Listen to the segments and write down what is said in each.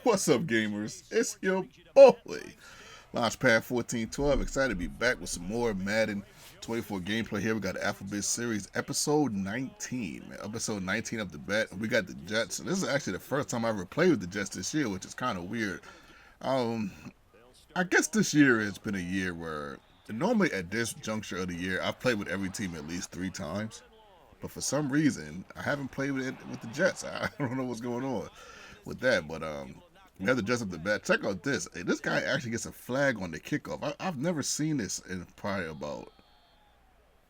What's up, gamers? It's your boy, Launchpad 1412. Excited to be back with some more Madden 24 gameplay here. We got the Alphabet Series, episode 19, man. Episode 19 of the bet. We got the Jets. And this is actually the first time I ever played with the Jets this year, which is kind of weird. Um, I guess this year has been a year where normally at this juncture of the year, I've played with every team at least 3 times. But for some reason, I haven't played with it with the Jets. I don't know what's going on with that. But we have to dress up the bat. Check out this. Hey, this guy actually gets a flag on the kickoff. I've never seen this in probably about.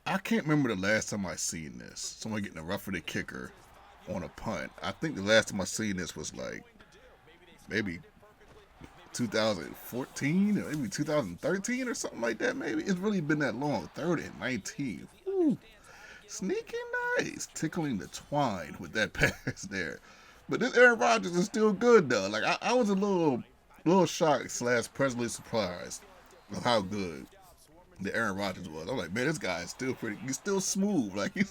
I can't remember the last time I seen this. Someone getting a rough for the kicker on a punt. I think the last time I seen this was like maybe 2014 or maybe 2013 or something like that. Maybe it's really been that long. 30 and 19. Woo. Sneaky nice, tickling the twine with that pass there. But this Aaron Rodgers is still good though. Like I was a little shocked slash pleasantly surprised of how good the Aaron Rodgers was. I'm like, man, this guy is still pretty. He's still smooth. Like he's.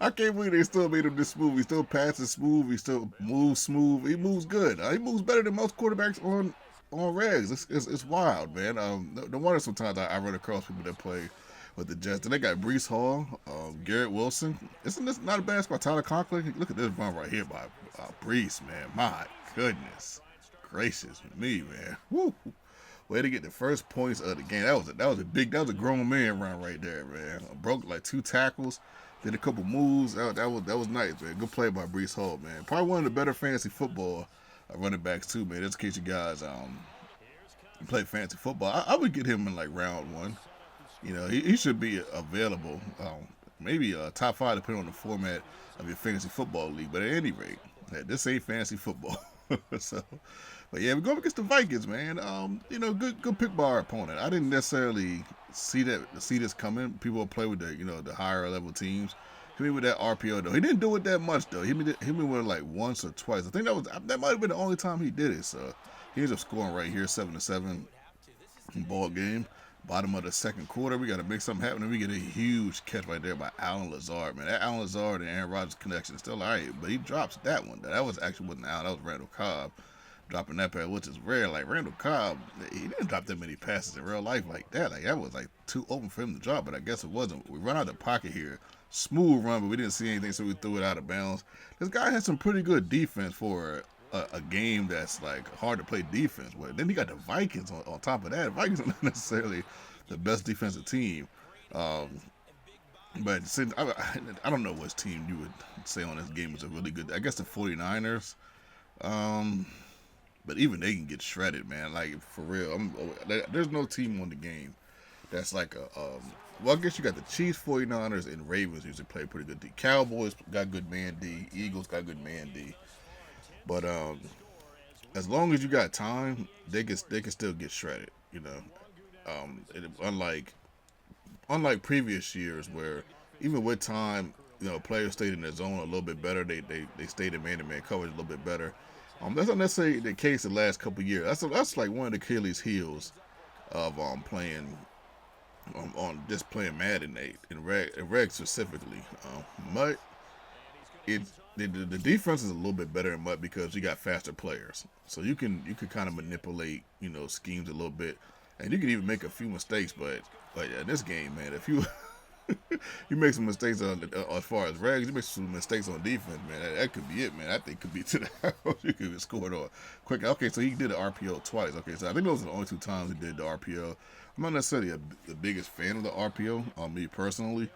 I can't believe they still made him this smooth. He still passes smooth. He still moves smooth. He moves good. He moves better than most quarterbacks on regs. It's wild, man. No wonder sometimes I run across people that play with the Jets. And they got Brees Hall, Garrett Wilson. Isn't this not a bad squad? Tyler Conklin. Look at this run right here by Brees, man. My goodness gracious me, man. Woo. Way to get the first points of the game. That was a grown man run right there, man. Broke like 2 tackles, did a couple moves. That was nice, man. Good play by Brees Hall, man. Probably one of the better fantasy football running backs too, man. Just in case you guys play fantasy football, I would get him in like round 1. You know, he should be available. Maybe top 5 depending on the format of your fantasy football league. But at any rate, this ain't fantasy football. So, but yeah, we're going against the Vikings, man. You know, good pick by our opponent. I didn't necessarily see this coming. People play with the higher level teams. Hit me with that RPO though. He didn't do it that much though. Hit me with it like once or twice. I think that might have been the only time he did it. So he ends up scoring right here, 7-7 ball game. Bottom of the second quarter, we got to make something happen, and we get a huge catch right there by Allen Lazard, man. That Allen Lazard and Aaron Rodgers connection is still all right, but he drops that one. That was actually wasn't Allen, that was Randall Cobb dropping that pass, which is rare. Like Randall Cobb, he didn't drop that many passes in real life like that. Like that was like too open for him to drop, but I guess it wasn't. We run out of the pocket here, smooth run, but we didn't see anything, so we threw it out of bounds. This guy had some pretty good defense for a game that's like hard to play defense with. Then he got the Vikings on top of that. The Vikings are not necessarily the best defensive team, but since I don't know which team you would say on this game was a really good. I guess the 49ers, but even they can get shredded, man. Like for real, there's no team on the game that's like a. Well, I guess you got the Chiefs, 49ers, and Ravens usually play pretty good D. Cowboys got good man D. Eagles got good man D. But as long as you got time, they can still get shredded. You know, unlike previous years where even with time, players stayed in their zone a little bit better. They stayed in man-to-man coverage a little bit better. That's not necessarily the case the last couple of years. That's like one of the Achilles heels of playing on just playing Madden in reg specifically. But the defense is a little bit better in MUT because you got faster players, so you can kind of manipulate schemes a little bit, and you can even make a few mistakes. But in this game, man, if you you make some mistakes as far as regs, you make some mistakes on defense, man. That could be it, man. That thing could be to the house. You could get scored on quick. Okay, so he did the RPO twice. Okay, so I think those are the only 2 times he did the RPO. I'm not necessarily the biggest fan of the RPO, me personally.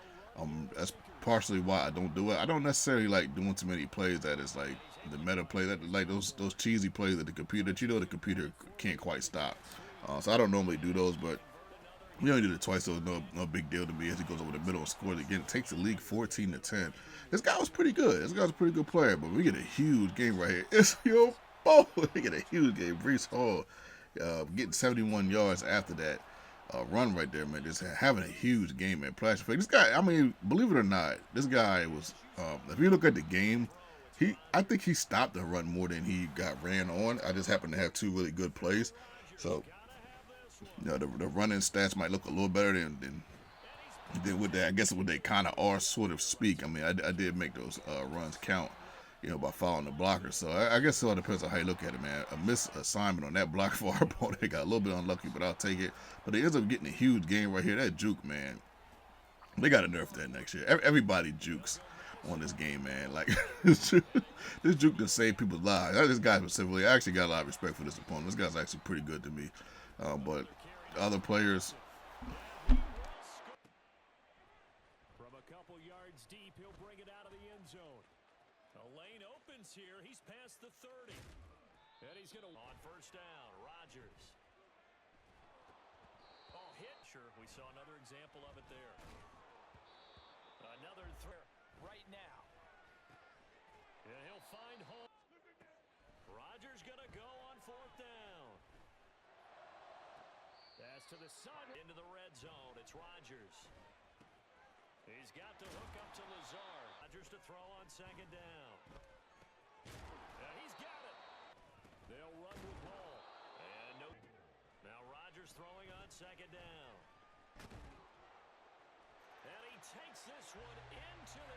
That's partially why I don't do it. I don't necessarily like doing too many plays that is like the meta play, that like those cheesy plays that the computer the computer can't quite stop. So I don't normally do those, but we only did it twice, so no big deal to me as he goes over the middle and scores again. It takes the league 14-10. This guy was pretty good. This guy's a pretty good player, but we get a huge game right here. It's your boy. We get a huge game. Brees Hall getting 71 yards after that. Run right there, man. Just having a huge game, man. This guy, I mean, believe it or not, this guy was. If you look at the game, I think he stopped the run more than he got ran on. I just happened to have 2 really good plays, so the running stats might look a little better than with that. I guess what they kind of are, sort of speak. I mean, I did make those runs count by following the blocker. So I guess it all depends on how you look at it, man. A missed assignment on that block for our opponent. They got a little bit unlucky, but I'll take it. But they ends up getting a huge game right here. That juke, man. They got to nerf that next year. Everybody jukes on this game, man. Like, this juke can save people's lives. This guy specifically, I actually got a lot of respect for this opponent. This guy's actually pretty good to me. But other players, from a couple yards deep, he'll bring it out of the end zone. A lane opens here. He's past the 30. And he's going to on first down. Rodgers. Oh, hit. Sure, we saw another example of it there. Another throw right now. And he'll find home. Rodgers going to go on fourth down. Pass to the side. Into the red zone. It's Rodgers. He's got to hook up to Lazard. Rodgers to throw on second down. He's got it. They'll run with ball. And no. Now Rodgers throwing on second down. And he takes this one into the...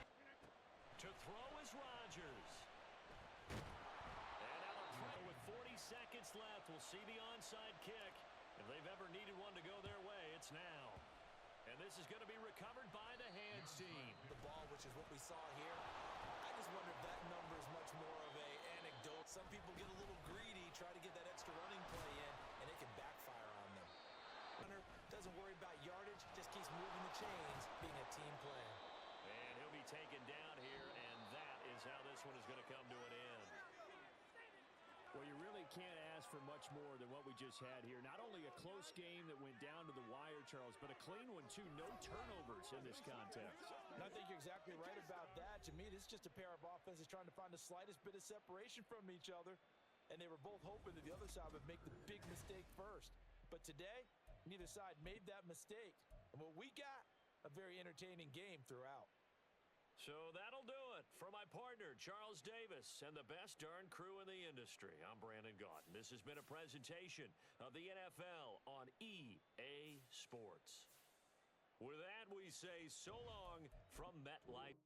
To throw is Rodgers. And now the throw with 40 seconds left. We'll see the onside kick. If they've ever needed one to go their way, it's now. And this is going to be recovered by the hands team. The ball, which is what we saw here. I just wonder if that number is much more of a anecdote. Some people get a little greedy, try to get that extra running play in, and it can backfire on them. Hunter doesn't worry about yardage, just keeps moving the chains, being a team player. And he'll be taken down here, and that is how this one is going to come to an end. Well, you really can't ask for much more than what we just had here. Not only a close game that went down to the wire, Charles, but a clean one, too. No turnovers in this contest. And I think you're exactly right about that. To me, this is just a pair of offenses trying to find the slightest bit of separation from each other, and they were both hoping that the other side would make the big mistake first. But today, neither side made that mistake. And what we got, a very entertaining game throughout. So that'll do it for my partner, Charles Davis, and the best darn crew in the industry. I'm Brandon Gaudin. This has been a presentation of the NFL on EA Sports. With that, we say so long from MetLife.